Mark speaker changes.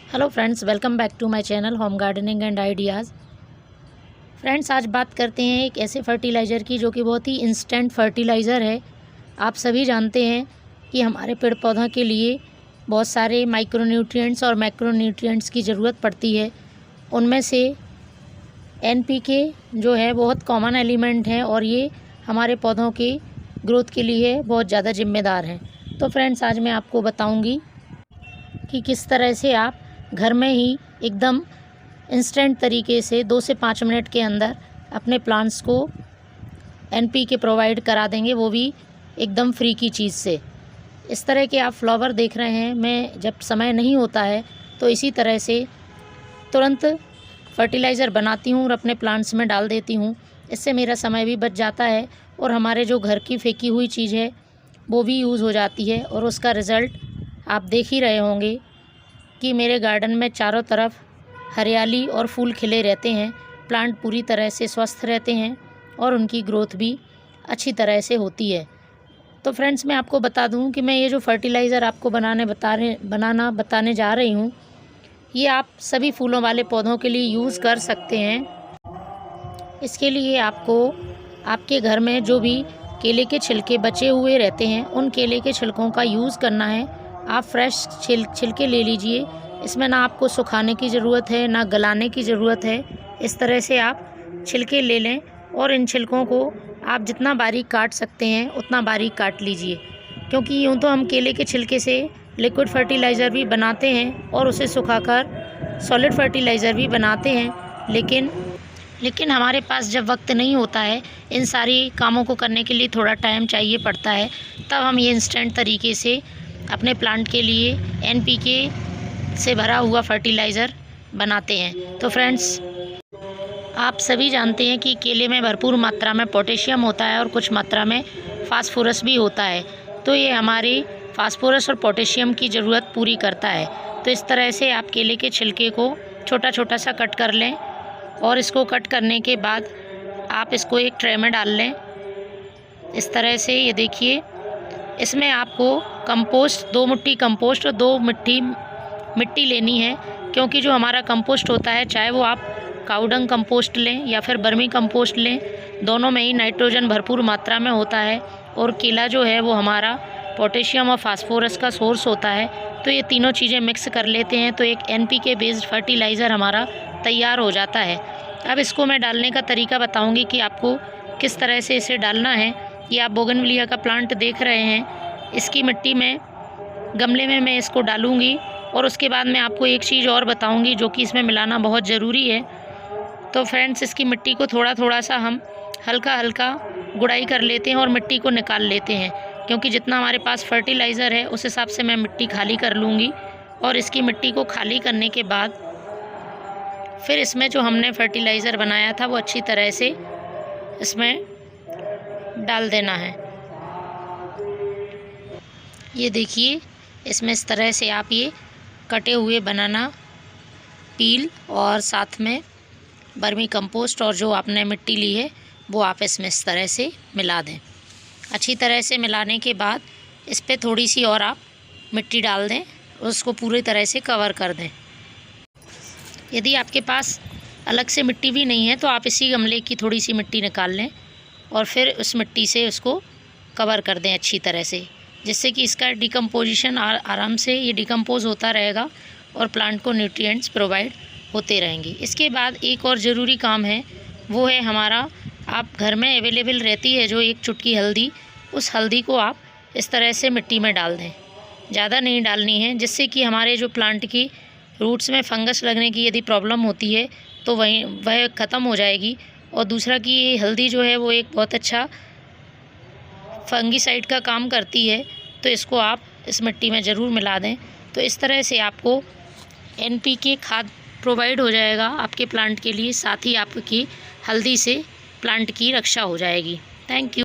Speaker 1: Hello friends, welcome back to my channel home gardening and ideas. Friends, आज बात करते हैं एक ऐसे फर्टिलाइज़र की जो कि बहुत ही इंस्टेंट फर्टिलाइज़र है। आप सभी जानते हैं कि हमारे पेड़ पौधों के लिए बहुत सारे माइक्रोन्यूट्रिएंट्स और मैक्रोन्यूट्रिएंट्स की ज़रूरत पड़ती है। उनमें से NPK जो है बहुत कॉमन एलिमेंट है और ये हमारे पौधों के ग्रोथ के लिए बहुत ज़्यादा जिम्मेदार हैं। तो फ्रेंड्स, आज मैं आपको बताऊँगी कि किस तरह से आप घर में ही एकदम इंस्टेंट तरीके से 2 से 5 मिनट के अंदर अपने प्लांट्स को NPK प्रोवाइड करा देंगे, वो भी एकदम फ्री की चीज़ से। इस तरह के आप फ्लावर देख रहे हैं। मैं जब समय नहीं होता है तो इसी तरह से तुरंत फर्टिलाइज़र बनाती हूँ और अपने प्लांट्स में डाल देती हूँ। इससे मेरा समय भी बच जाता है और हमारे जो घर की फेंकी हुई चीज़ है वो भी यूज़ हो जाती है। और उसका रिज़ल्ट आप देख ही रहे होंगे कि मेरे गार्डन में चारों तरफ हरियाली और फूल खिले रहते हैं। प्लांट पूरी तरह से स्वस्थ रहते हैं और उनकी ग्रोथ भी अच्छी तरह से होती है। तो फ्रेंड्स, मैं आपको बता दूं कि मैं ये जो फर्टिलाइज़र आपको बनाना बताने जा रही हूँ, ये आप सभी फूलों वाले पौधों के लिए यूज़ कर सकते हैं। इसके लिए आपको आपके घर में जो भी केले के छिलके बचे हुए रहते हैं, उन केले के छिलकों का यूज़ करना है। आप फ्रेश छिलके ले लीजिए। इसमें ना आपको सुखाने की ज़रूरत है, ना गलाने की ज़रूरत है। इस तरह से आप छिलके ले लें और इन छिलकों को आप जितना बारीक काट सकते हैं उतना बारीक काट लीजिए, क्योंकि यूँ तो हम केले के छिलके से लिक्विड फर्टिलाइज़र भी बनाते हैं और उसे सुखाकर सॉलिड फर्टिलाइज़र भी बनाते हैं। लेकिन हमारे पास जब वक्त नहीं होता है, इन सारी कामों को करने के लिए थोड़ा टाइम चाहिए पड़ता है, तब हम ये इंस्टेंट तरीके से अपने प्लांट के लिए NPK से भरा हुआ फर्टिलाइज़र बनाते हैं। तो फ्रेंड्स, आप सभी जानते हैं कि केले में भरपूर मात्रा में पोटेशियम होता है और कुछ मात्रा में फास्फोरस भी होता है। तो ये हमारी फास्फोरस और पोटेशियम की ज़रूरत पूरी करता है। तो इस तरह से आप केले के छिलके को छोटा छोटा सा कट कर लें और इसको कट करने के बाद आप इसको एक ट्रे में डाल लें। इस तरह से ये देखिए, इसमें आपको कंपोस्ट 2 मुट्ठी कंपोस्ट और 2 मुट्ठी मिट्टी लेनी है, क्योंकि जो हमारा कंपोस्ट होता है, चाहे वो आप काउडंग कंपोस्ट लें या फिर बर्मी कंपोस्ट लें, दोनों में ही नाइट्रोजन भरपूर मात्रा में होता है और केला जो है वो हमारा पोटेशियम और फास्फोरस का सोर्स होता है। तो ये तीनों चीज़ें मिक्स कर लेते हैं तो एक NPK बेस्ड फर्टिलाइज़र हमारा तैयार हो जाता है। अब इसको मैं डालने का तरीका बताऊँगी कि आपको किस तरह से इसे डालना है। ये आप बोगनविलिया का प्लांट देख रहे हैं, इसकी मिट्टी में गमले में मैं इसको डालूँगी और उसके बाद मैं आपको एक चीज़ और बताऊँगी जो कि इसमें मिलाना बहुत ज़रूरी है। तो फ्रेंड्स, इसकी मिट्टी को थोड़ा थोड़ा सा हम हल्का हल्का गुड़ाई कर लेते हैं और मिट्टी को निकाल लेते हैं, क्योंकि जितना हमारे पास फर्टिलाइज़र है उस हिसाब से मैं मिट्टी खाली कर लूँगी। और इसकी मिट्टी को खाली करने के बाद फिर इसमें जो हमने फर्टिलाइज़र बनाया था वो अच्छी तरह से इसमें डाल देना है। ये देखिए, इसमें इस तरह से आप ये कटे हुए बनाना पील और साथ में बर्मी कंपोस्ट और जो आपने मिट्टी ली है वो आप इसमें इस तरह से मिला दें। अच्छी तरह से मिलाने के बाद इस पर थोड़ी सी और आप मिट्टी डाल दें, उसको पूरी तरह से कवर कर दें। यदि आपके पास अलग से मिट्टी भी नहीं है तो आप इसी गमले की थोड़ी सी मिट्टी निकाल लें और फिर उस मिट्टी से उसको कवर कर दें अच्छी तरह से, जिससे कि इसका डिकम्पोजिशन आराम से ये डिकम्पोज़ होता रहेगा और प्लांट को न्यूट्रिएंट्स प्रोवाइड होते रहेंगे। इसके बाद एक और ज़रूरी काम है, वो है हमारा, आप घर में अवेलेबल रहती है जो एक चुटकी हल्दी, उस हल्दी को आप इस तरह से मिट्टी में डाल दें। ज़्यादा नहीं डालनी है, जिससे कि हमारे जो प्लांट की रूट्स में फंगस लगने की यदि प्रॉब्लम होती है तो वह ख़त्म हो जाएगी। और दूसरा कि ये हल्दी जो है वो एक बहुत अच्छा फंगीसाइड का काम करती है, तो इसको आप इस मिट्टी में ज़रूर मिला दें। तो इस तरह से आपको NPK खाद प्रोवाइड हो जाएगा आपके प्लांट के लिए, साथ ही आपकी हल्दी से प्लांट की रक्षा हो जाएगी। Thank you.